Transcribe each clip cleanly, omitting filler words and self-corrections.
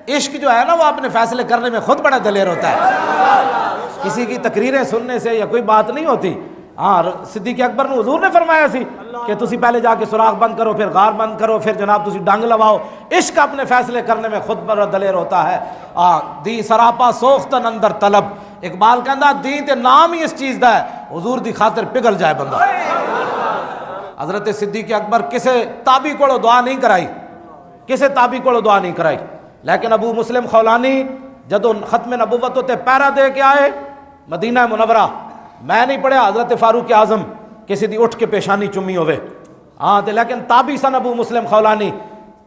عشق جو ہے نا وہ اپنے فیصلے کرنے میں خود بڑا دلیر ہوتا ہے، کسی کی تقریریں سننے سے یا کوئی بات نہیں ہوتی۔ ہاں صدیق اکبر نے حضور نے فرمایا سی کہ تسی پہلے جا کے سوراخ بند کرو، پھر غار بند کرو، پھر جناب تسی ڈنگ لواؤ۔ عشق اپنے فیصلے کرنے میں خود بڑا دلیر ہوتا ہے۔ دی سراپا سوختن اندر طلب، اقبال کہندا دین تے نام ہی اس چیز دا ہے، حضور دی خاطر پگھل جائے بندہ۔ حضرت صدیق اکبر کسے تابی کو دعا نہیں کرائی، کسے تابی کو دعا نہیں کرائی، لیکن ابو مسلم خولانی جدو ختم نبوت تے پیرا دے کے آئے مدینہ منورہ، میں نہیں پڑھیا حضرت فاروق اعظم کسی دی اٹھ کے پیشانی چمی ہوئے، ہاں تے لیکن تابی سن ابو مسلم خولانی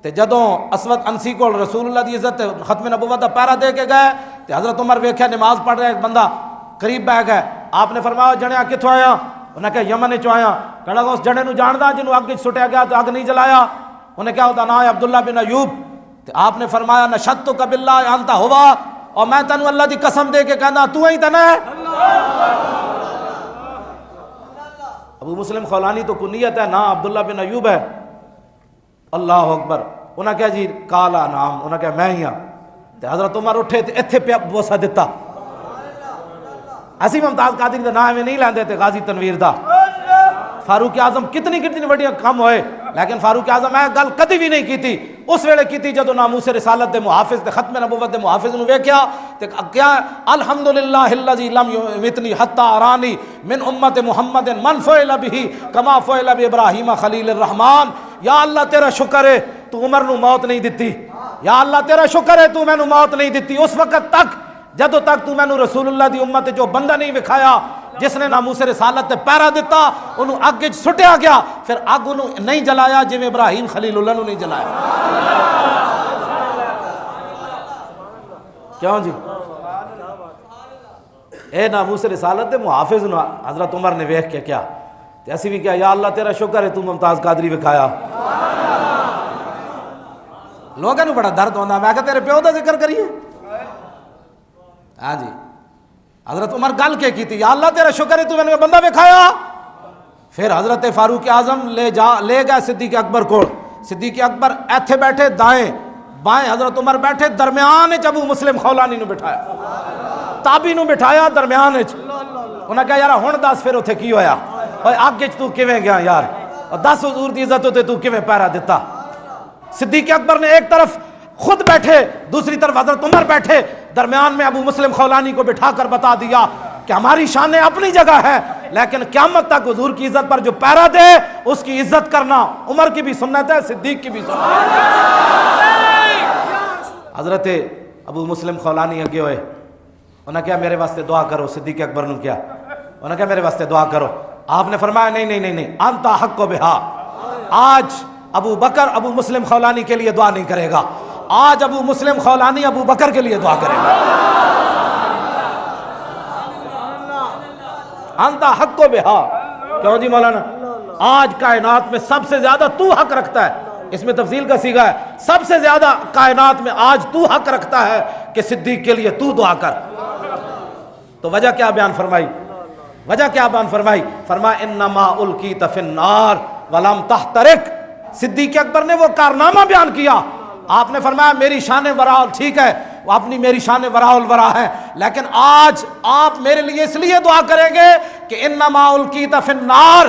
تے جدوں اسود انسی کو رسول اللہ دی عزت ختم نبوت دا پیرا دے کے گئے تے حضرت عمر ویکھیا نماز پڑھ رہا ایک بندہ قریب بہ گئے، آپ نے فرمایا جنیا کتھوں آیا؟ انہیں کہا یمن چوں آیا۔ کہا اس جنے نو جاندا جنوں اگ سٹیا گیا تو اگ نہیں جلایا؟ انہیں کہا ہوتا نا ہے عبداللہ بن ایوب۔ تو آپ نے فرمایا نشدتک باللہ انت ہوا، اور میں تینوں اللہ دی قسم دے کے کہنا تو ہی تنا ہے۔ ابو مسلم خولانی تو کنیت ہے، نا عبداللہ بن ایوب ہے۔ اللہ اکبر۔ انہیں کہا جی کالا نام، انہیں کہا میں ہی ہاں۔ تو حضرت عمر اٹھے تو اتھے پہ بوسہ دیتا۔ ایسی ممتاز قادری دا نام میں نہیں لیندے تھے غازی تنویر دا۔ فاروق اعظم کتنی بڑی کم ہوئے، لیکن فاروق اعظم اے گل کدی بھی نہیں کی تھی، اس ویلے کی تھی جدو ناموس رسالت دے محافظ دے ختم نبوت دے محافظ نو ویکھیا تے کیا الحمدللہ الذی لم یمتنی حتی ارانی من امت محمد من فعل به کما فعل بابراہیم خلیل الرحمن۔ یا اللہ تیرا شکر ہے تو عمر نو موت نہیں دتی، یا اللہ تیرا شکر ہے تو مینوں موت نہیں دتی، اس وقت تک جدو تک تو مینوں رسول اللہ دی امت جو بندہ نہیں وکھایا جس نے ناموس رسالت تے پیرا دیتا انہوں اگ سٹیا گیا، پھر اگ انہوں نہیں جلایا جی میں ابراہیم خلیل اللہ نہیں جلایا۔ کیوں جی؟ اے ناموس رسالت دے محافظ نو حضرت عمر نے ویکھ کے کیا ایسی بھی کیا یا اللہ تیرا شکر ہے تو ممتاز قادری وکھایا۔ لوگوں نے بڑا درد ہوتا، میں کہا تیرے پیو دا ذکر کریے۔ ہاں جی حضرت عمر گل کے کی تھی یا اللہ تیرا شکر ہے تو میں نے بندہ وکھایا۔ پھر حضرت فاروق اعظم لے گئے صدیق اکبر کو، صدیق اکبر ایتھے بیٹھے دائیں بائیں، حضرت عمر بیٹھے درمیان ابو مسلم خولانی نو بٹھایا، تابی نو بٹھایا درمیان۔ انہیں کہا یار ہن دس پھر اتھے کی ہویا، اگ تو کیویں گیا یار، اور دس حضور دی عزت ہوتے تو کیویں پیرا دیتا۔ صدیق اکبر نے ایک طرف خود بیٹھے، دوسری طرف حضرت عمر بیٹھے، درمیان میں ابو مسلم خولانی کو بٹھا کر بتا دیا کہ ہماری شانیں اپنی جگہ ہیں، لیکن قیامت تک حضور کی عزت پر جو پیرا دے اس کی عزت کرنا عمر کی بھی سنت ہے، صدیق کی بھی سنت ہے۔ حضرت ابو مسلم خولانی اگے ہوئے، انہوں نے کہا میرے واسطے دعا کرو۔ صدیق اکبر نے کیا؟ انہوں نے کہا میرے واسطے دعا کرو۔ آپ نے فرمایا نہیں انت حق و بہا، آج ابو بکر ابو مسلم خولانی کے لیے دعا نہیں کرے گا، آج ابو مسلم خولانی ابو بکر کے لیے دعا کرے گا۔ انت حق و بہا، کیوں جی مولانا؟ آج کائنات میں سب سے زیادہ تو حق رکھتا ہے، اس میں تفصیل کا صیغہ ہے، سب سے زیادہ کائنات میں آج تو حق رکھتا ہے کہ صدیق کے لیے تو دعا کر۔ تو وجہ کیا بیان فرمائی؟ وجہ کیا بیان فرمائی؟ فرمایا انما القیت فی النار ولم تحترق۔ صدیق اکبر نے وہ کارنامہ بیان کیا، آپ نے فرمایا میری شان ورا ٹھیک ہے، وہ اپنی میری شان ورا الورا ہے، لیکن آج آپ میرے لیے اس لیے دعا کریں گے کہ انما القیت فی النار،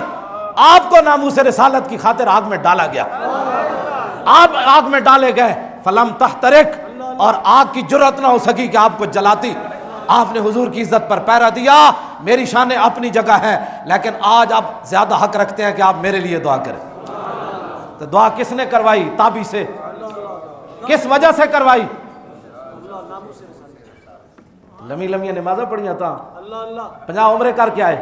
آپ کو ناموس رسالت کی خاطر آگ میں ڈالا گیا، آپ آگ میں ڈالے گئے، فلم تحترق، اور آگ کی جرأت نہ ہو سکی کہ آپ کو جلاتی۔ آپ نے حضور کی عزت پر پیرا دیا، میری شانیں اپنی جگہ ہیں، لیکن آج آپ زیادہ حق رکھتے ہیں کہ آپ میرے لیے دعا کریں۔ تو دعا کس نے کروائی؟ تابی سے۔ کس وجہ سے کروائی؟ لمی نمازیں پڑھیاں تھا، 50 عمرے کر کے آئے،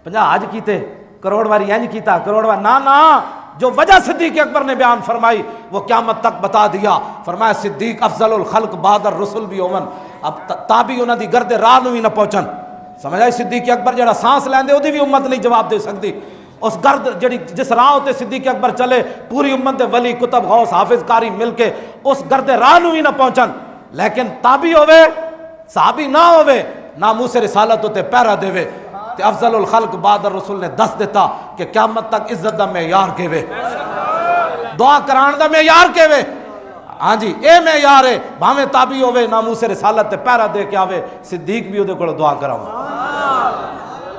50 حج کیتے، کروڑ واری اینج کیتا، کروڑ واری نا جو وجہ صدیق اکبر نے بیان فرمائی وہ قیامت تک بتا دیا۔ فرمایا صدیق افضل الخلق بعد الرسل بھی اومن، اب تابی انہاں دی گرد راہ نو ہی نہ پہنچن۔ سمجھ آئی؟ صدیق اکبر جڑا سانس لیندے اودی بھی امت نہیں جواب دے سکتی، اس گرد جڑی جس راہ تے صدیق اکبر چلے پوری امت دے ولی کتب غوث حافظ قاری مل کے اس گرد راہ نو ہی نہ پہنچن، لیکن تابی ہوئے صحابی نہ ہوئے ناموس رسالت تے پیرا دے تے افضل الخلق بعد الرسول نے دس دیتا کہ قیامت تک عزت دا معیار کیوے، دعا کران دا معیار کیوے۔ ہاں جی اے میں یار ہے بھاویں تابی ہوئے ناموس رسالت تے پیرا دے کے آوے صدیق بھی اودے کول دعا کراؤں.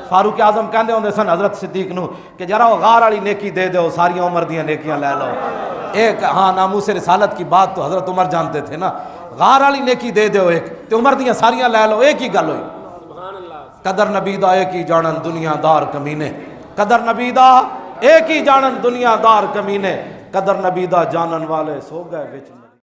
فاروق اعظم کہندے ہوندے سن حضرت صدیق نو کہ ذرا وہ غار والی نیکی دے دو ساری عمر دیاں نیکیاں لے لو. ایک ہاں ناموس رسالت کی بات تو حضرت عمر جانتے تھے نا, غار والی نیکی دے دو ایک تے عمر دیاں ساریاں لے لو, ایک ہی گل ہوئی. قدر نبی دا ایک ہی جانن دنیا دار کمینے, قدر نبی دا ایک ہی جانن دنیا دار کمینے, قدر نبی دا جانن والے سو گئے وچ.